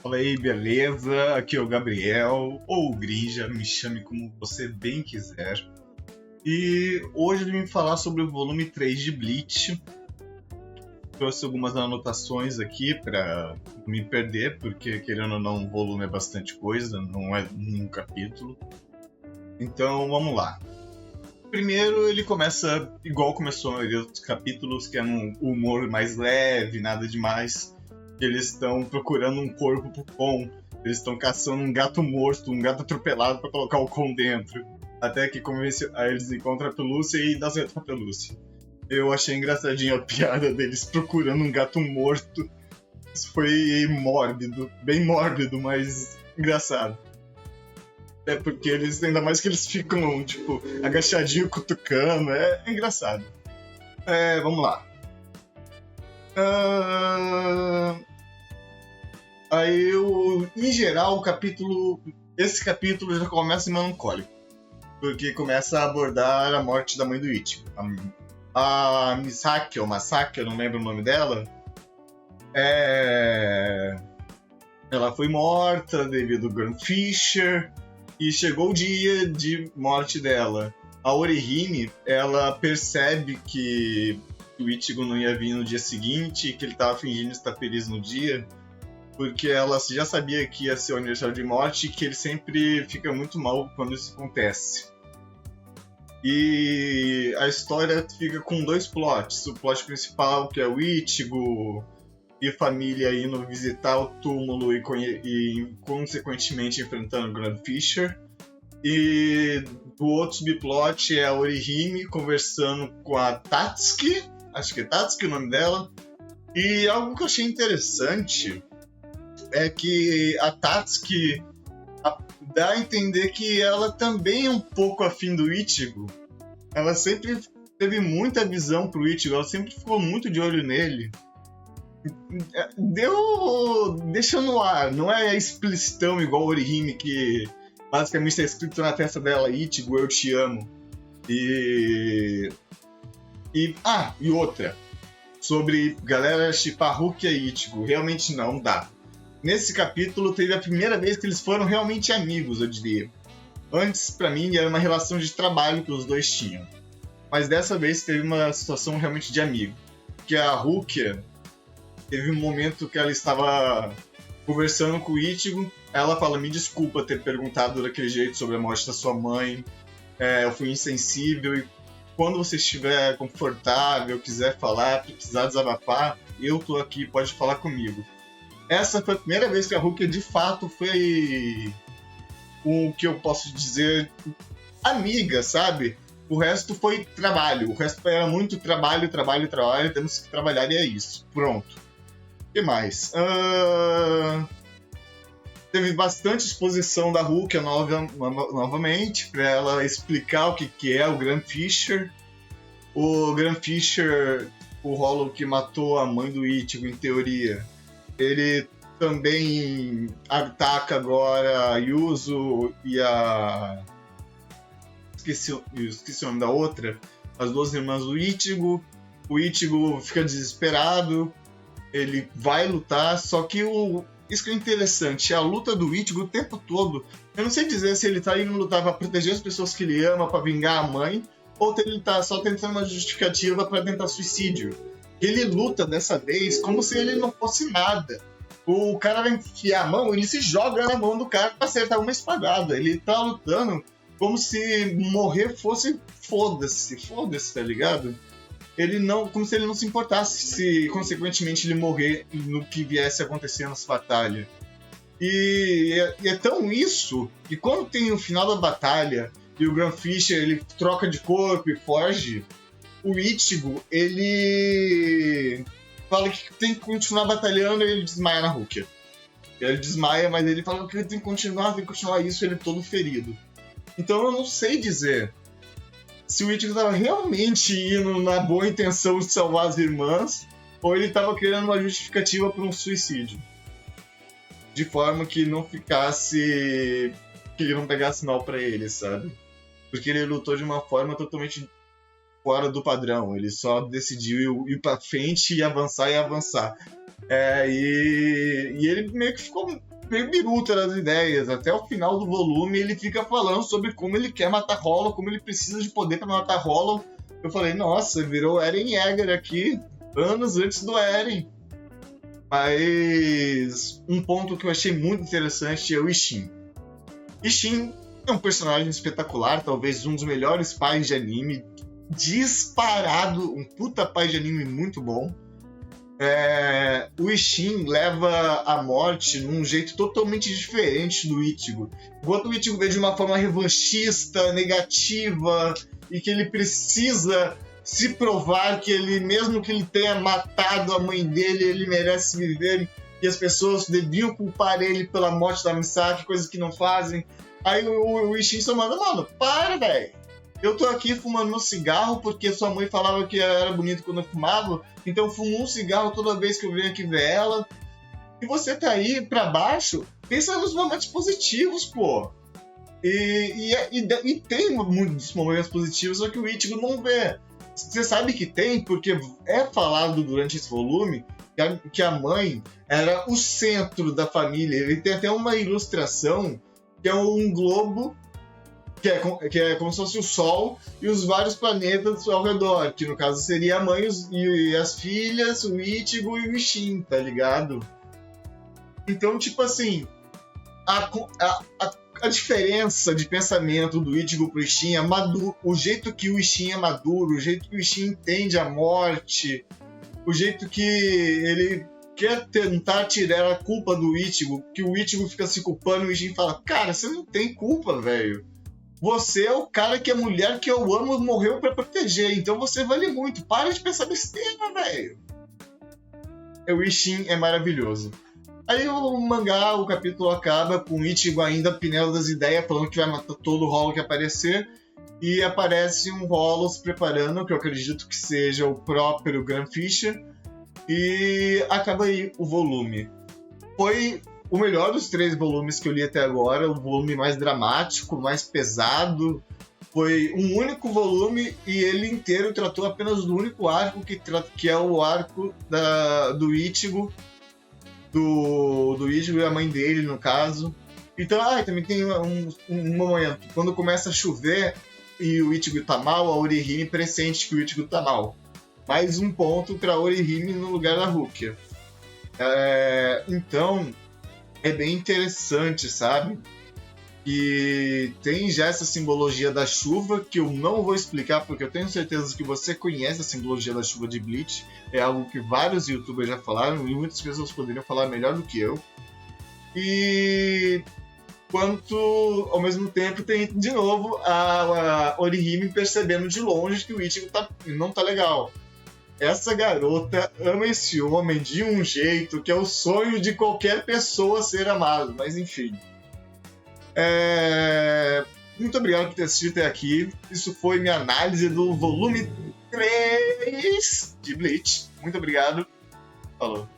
Fala aí, beleza? Aqui é o Gabriel, ou o Grija, me chame como você bem quiser. E hoje eu vim falar sobre o volume 3 de Bleach. Trouxe algumas anotações aqui para não me perder, porque querendo ou não, o volume é bastante coisa, não é um capítulo. Então vamos lá. Primeiro ele começa igual começou a maioria dos capítulos, que é um humor mais leve, nada demais. Eles estão procurando um corpo pro Kon. Eles estão caçando um gato morto, um gato atropelado para colocar o Kon dentro. Até que aí eles encontram a pelúcia e dá certo pra pelúcia. Eu achei engraçadinho a piada deles procurando um gato morto. Isso foi mórbido, bem mórbido, mas engraçado. É porque eles, ainda mais que eles ficam, tipo, agachadinho, cutucando, é engraçado. Vamos lá. Aí, em geral, esse capítulo já começa melancólico, porque começa a abordar a morte da mãe do Ichigo. A Misaki, ou Masaki, eu não lembro o nome dela, ela foi morta devido ao Grand Fisher, e chegou o dia de morte dela. A Orihime, ela percebe que o Ichigo não ia vir no dia seguinte, que ele estava fingindo estar feliz no dia, porque ela já sabia que ia ser o aniversário de morte e que ele sempre fica muito mal quando isso acontece. E a história fica com dois plots. O plot principal, que é o Ichigo e família indo visitar o túmulo e consequentemente enfrentando o Grand Fisher. E o outro subplot é a Orihime conversando com a Tatsuki, acho que é Tatsuki o nome dela. E algo que eu achei interessante é que a Tatsuki dá a entender que ela também é um pouco afim do Ichigo. Ela sempre teve muita visão pro Ichigo, ela sempre ficou muito de olho nele. Deixa no ar, não é explicitão igual a Orihime, que basicamente está escrito na testa dela: Ichigo, eu te amo. E outra, sobre galera chipar Rukia e Ichigo, realmente não dá. Nesse capítulo teve a primeira vez que eles foram realmente amigos, eu diria. Antes, pra mim, era uma relação de trabalho que os dois tinham. Mas dessa vez teve uma situação realmente de amigo. Que a Rukia teve um momento que ela estava conversando com o Ichigo. Ela fala: me desculpa ter perguntado daquele jeito sobre a morte da sua mãe. Eu fui insensível e quando você estiver confortável, quiser falar, precisar desabafar, eu tô aqui, pode falar comigo. Essa foi a primeira vez que a Rukia de fato foi o que eu posso dizer amiga, sabe? O resto foi trabalho, o resto era muito trabalho, temos que trabalhar e é isso, pronto. O que mais? Teve bastante exposição da Rukia novamente, para ela explicar o que é o Grand Fisher. O Grand Fisher, o Hollow que matou a mãe do Ichigo, em teoria, ele também ataca agora a Yuzo e a... Esqueci o nome da outra. As duas irmãs do Ichigo. O Ichigo fica desesperado. Ele vai lutar, só que isso que é interessante, a luta do Ichigo o tempo todo. Eu não sei dizer se ele tá indo lutar pra proteger as pessoas que ele ama, pra vingar a mãe, ou se ele tá só tentando uma justificativa pra tentar suicídio. Ele luta dessa vez como se ele não fosse nada. O cara vai enfiar a mão, ele se joga na mão do cara pra acertar uma espadada. Ele tá lutando como se morrer fosse foda-se, tá ligado? Como se ele não se importasse se, consequentemente, ele morrer no que viesse a acontecer nessa batalha. E é tão isso que quando tem o final da batalha e o Grand Fisher ele troca de corpo e foge, o Ichigo, ele fala que tem que continuar batalhando e ele desmaia na Rukia. Ele desmaia, mas ele fala que tem que continuar isso, ele todo ferido. Então eu não sei dizer se o Ichigo estava realmente indo na boa intenção de salvar as irmãs ou ele estava criando uma justificativa para um suicídio. De forma que não ficasse... que ele não pegasse mal para ele, sabe? Porque ele lutou de uma forma totalmente fora do padrão. Ele só decidiu ir pra frente e avançar. E ele meio que ficou meio biruta das ideias. Até o final do volume ele fica falando sobre como ele quer matar Hollow, como ele precisa de poder para matar Hollow. Eu falei, nossa, virou Eren Yeager aqui, anos antes do Eren. Mas um ponto que eu achei muito interessante é o Ishin. Ishin é um personagem espetacular, talvez um dos melhores pais de anime, disparado, um puta pai de anime muito bom. O Ishin leva a morte num jeito totalmente diferente do Ichigo. Enquanto o Ichigo vê de uma forma revanchista, negativa, e que ele precisa se provar que ele, mesmo que ele tenha matado a mãe dele, ele merece viver, e as pessoas deviam culpar ele pela morte da Misaki, coisas que não fazem. Aí o Ishin só manda, mano, para, velho. Eu tô aqui fumando um cigarro porque sua mãe falava que era bonito quando eu fumava, então eu fumo um cigarro toda vez que eu venho aqui ver ela. E você tá aí pra baixo, pensa nos momentos positivos, pô. E tem muitos momentos positivos, só que o Ichigo não vê. Você sabe que tem, porque é falado durante esse volume que a mãe era o centro da família. Ele tem até uma ilustração que é um globo, que é como se fosse o Sol e os vários planetas ao redor, que no caso seria a mãe e as filhas, o Ichigo e o Ishin, tá ligado? Então, tipo assim, a diferença de pensamento do Ichigo pro Ishin é maduro, o jeito que o Ishin é maduro, o jeito que o Ishin entende a morte, o jeito que ele quer tentar tirar a culpa do Ichigo, que o Ichigo fica se culpando e o Ishin fala, cara, você não tem culpa, velho. Você é o cara que a mulher que eu amo morreu pra proteger, então você vale muito. Para de pensar besteira, velho. O Ishin é maravilhoso. Aí o mangá, o capítulo acaba com o Ichigo ainda pinelo das ideias, falando que vai matar todo o Hollow que aparecer. E aparece um Hollow se preparando, que eu acredito que seja o próprio Grand Fisher. E acaba aí o volume. Foi o melhor dos 3 volumes que eu li até agora, o volume mais dramático, mais pesado. Foi um único volume e ele inteiro tratou apenas do único arco, que é o arco do Ichigo, do Ichigo e a mãe dele, no caso. Então, também tem um momento, quando começa a chover e o Ichigo tá mal, a Orihime pressente que o Ichigo tá mal. Mais um ponto pra Orihime no lugar da Rukia. Então, é bem interessante, sabe? E tem já essa simbologia da chuva, que eu não vou explicar, porque eu tenho certeza que você conhece a simbologia da chuva de Bleach. É algo que vários youtubers já falaram, e muitas pessoas poderiam falar melhor do que eu. E quanto, ao mesmo tempo, tem de novo a Orihime percebendo de longe que o Ichigo não tá legal. Essa garota ama esse homem de um jeito que é o sonho de qualquer pessoa ser amado, mas enfim. Muito obrigado por ter assistido até aqui. Isso foi minha análise do volume 3 de Bleach. Muito obrigado. Falou.